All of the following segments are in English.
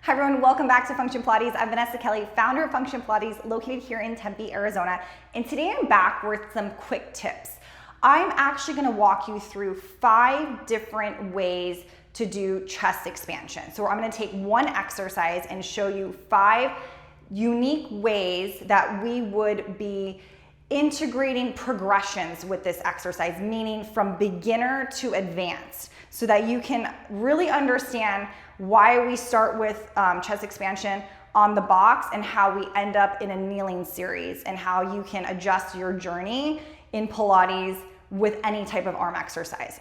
Hi everyone, welcome back to Function Pilates. I'm Vanessa Kelly, founder of Function Pilates, located here in Tempe, Arizona. And today I'm back with some quick tips. I'm actually gonna walk you through 5 different ways to do chest expansion. So I'm gonna take one exercise and show you 5 unique ways that we would be integrating progressions with this exercise, meaning from beginner to advanced, so that you can really understand why we start with chest expansion on the box and how we end up in a kneeling series and how you can adjust your journey in Pilates with any type of arm exercise.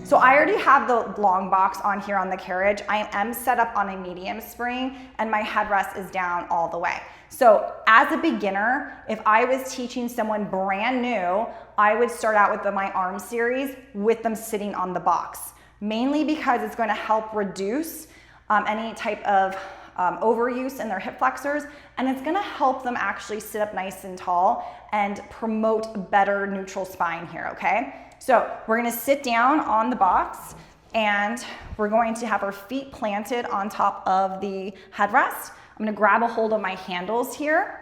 So I already have the long box on here on the carriage. I am set up on a medium spring and my headrest is down all the way. So as a beginner, if I was teaching someone brand new, I would start out with my arm series with them sitting on the box, mainly because it's going to help reduce any type of overuse in their hip flexors, and it's going to help them actually sit up nice and tall and promote better neutral spine here, okay? So we're going to sit down on the box and we're going to have our feet planted on top of the headrest. I'm going to grab a hold of my handles here.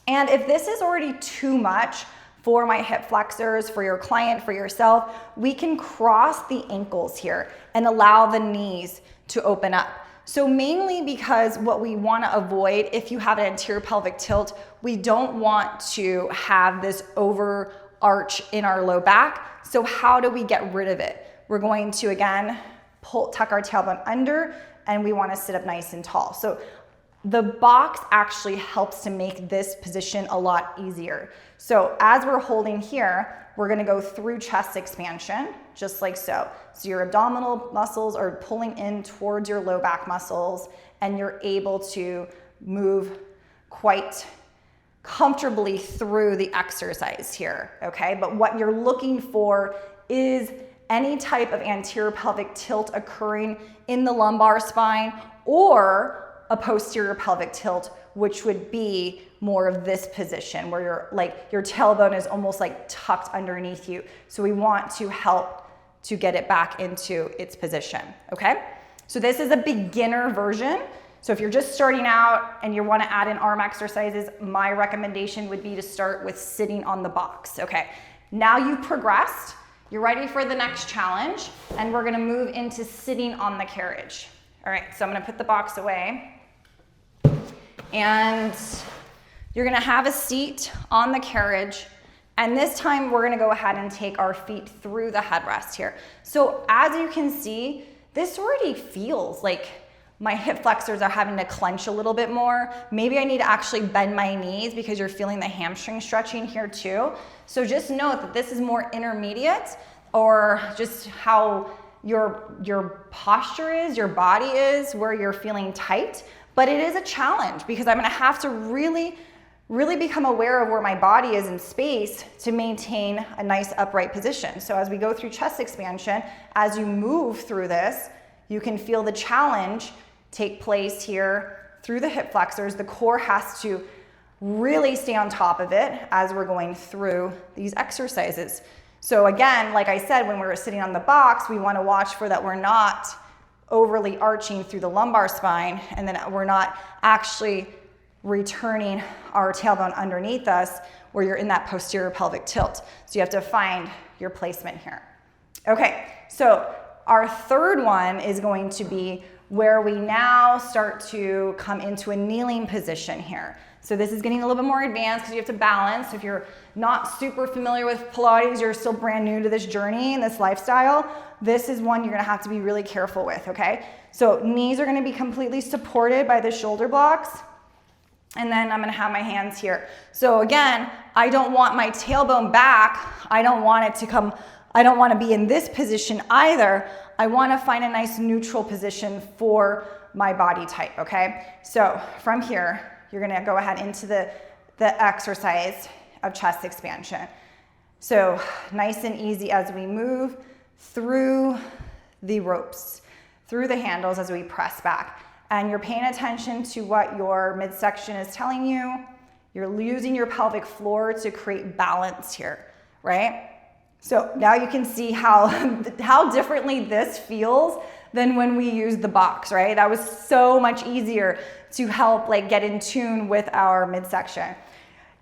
And if this is already too much for my hip flexors, for your client, for yourself, we can cross the ankles here and allow the knees to open up. So mainly because what we want to avoid, if you have an anterior pelvic tilt, we don't want to have this overarch in our low back. So how do we get rid of it? We're going to, again, tuck our tailbone under, and we want to sit up nice and tall. So the box actually helps to make this position a lot easier. So as we're holding here, we're going to go through chest expansion, just like so. So your abdominal muscles are pulling in towards your low back muscles, and you're able to move quite comfortably through the exercise here, okay? But what you're looking for is any type of anterior pelvic tilt occurring in the lumbar spine or a posterior pelvic tilt, which would be more of this position where your tailbone is almost like tucked underneath you. So we want to help to get it back into its position, okay? So this is a beginner version. So if you're just starting out and you want to add in arm exercises, my recommendation would be to start with sitting on the box, okay? Now you've progressed, you're ready for the next challenge, and we're gonna move into sitting on the carriage. All right, so I'm gonna put the box away. And you're gonna have a seat on the carriage, and this time we're gonna go ahead and take our feet through the headrest here. So as you can see, this already feels like my hip flexors are having to clench a little bit more. Maybe I need to actually bend my knees because you're feeling the hamstring stretching here too. So just note that this is more intermediate, or just how your posture is, your body is, where you're feeling tight. But it is a challenge because I'm gonna have to really become aware of where my body is in space to maintain a nice upright position. So as we go through chest expansion, as you move through this, you can feel the challenge take place here through the hip flexors. The core has to really stay on top of it as we're going through these exercises. So again, like I said, when we're sitting on the box, we want to watch for that we're not overly arching through the lumbar spine, and then we're not actually returning our tailbone underneath us where you're in that posterior pelvic tilt. So you have to find your placement here. Okay, so our third one is going to be where we now start to come into a kneeling position here. So this is getting a little bit more advanced because you have to balance. If you're not super familiar with Pilates, you're still brand new to this journey and this lifestyle, this is one you're gonna have to be really careful with, okay? So knees are gonna be completely supported by the shoulder blocks. And then I'm gonna have my hands here. So again, I don't want my tailbone back. I don't want it to come, I don't wanna be in this position either. I wanna find a nice neutral position for my body type, okay? So from here, you're gonna go ahead into the exercise of chest expansion. So nice and easy as we move through the ropes, through the handles as we press back. And you're paying attention to what your midsection is telling you. You're using your pelvic floor to create balance here, right? So now you can see how differently this feels than when we used the box, right? That was so much easier to help like get in tune with our midsection.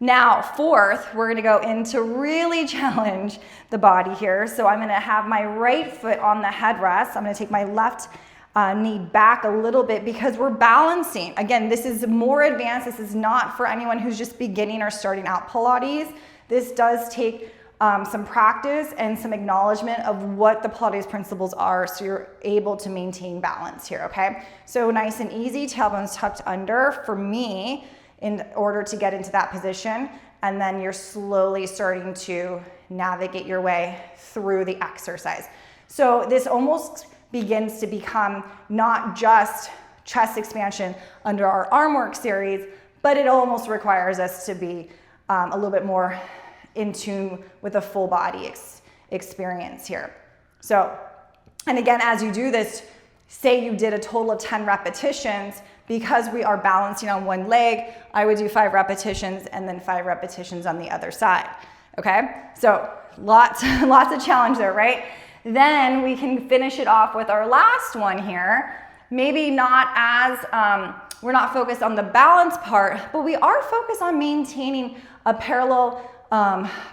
Now, fourth, we're gonna go into really challenge the body here. So I'm gonna have my right foot on the headrest. I'm gonna take my left knee back a little bit because we're balancing. Again, this is more advanced. This is not for anyone who's just beginning or starting out Pilates. This does take some practice and some acknowledgement of what the Pilates principles are so you're able to maintain balance here, okay? So nice and easy, tailbones tucked under for me in order to get into that position, and then you're slowly starting to navigate your way through the exercise. So this almost begins to become not just chest expansion under our arm work series, but it almost requires us to be a little bit more in tune with a full body experience here. So, and again, as you do this, say you did a total of 10 repetitions, because we are balancing on one leg, I would do 5 repetitions and then 5 repetitions on the other side, okay? So lots of challenge there, right? Then we can finish it off with our last one here. Maybe not as, we're not focused on the balance part, but we are focused on maintaining a parallel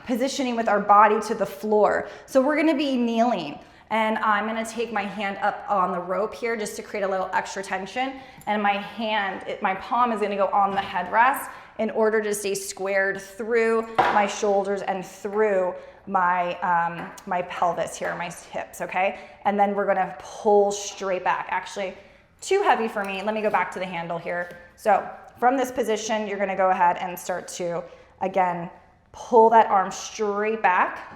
positioning with our body to the floor. So we're gonna be kneeling, and I'm gonna take my hand up on the rope here just to create a little extra tension, and my palm is gonna go on the headrest in order to stay squared through my shoulders and through my, my pelvis here, my hips, okay? And then we're gonna pull straight back. Actually, too heavy for me. Let me go back to the handle here. So from this position, you're gonna go ahead and start to, again, pull that arm straight back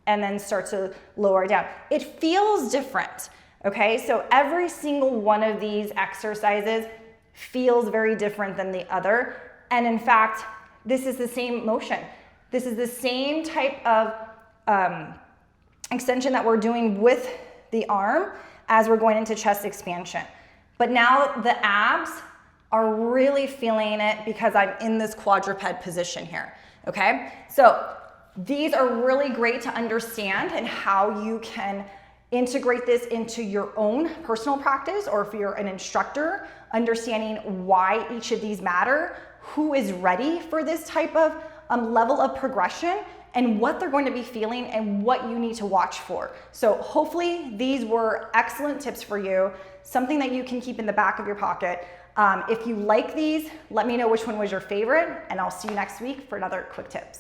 and then start to lower down. It feels different, okay? So every single one of these exercises feels very different than the other. And in fact, this is the same motion. This is the same type of extension that we're doing with the arm as we're going into chest expansion. But now the abs are really feeling it because I'm in this quadruped position here, okay? So these are really great to understand and how you can integrate this into your own personal practice, or if you're an instructor, understanding why each of these matter, who is ready for this type of level of progression, and what they're going to be feeling and what you need to watch for. So hopefully these were excellent tips for you, something that you can keep in the back of your pocket. If you like these, let me know which one was your favorite, and I'll see you next week for another quick tips.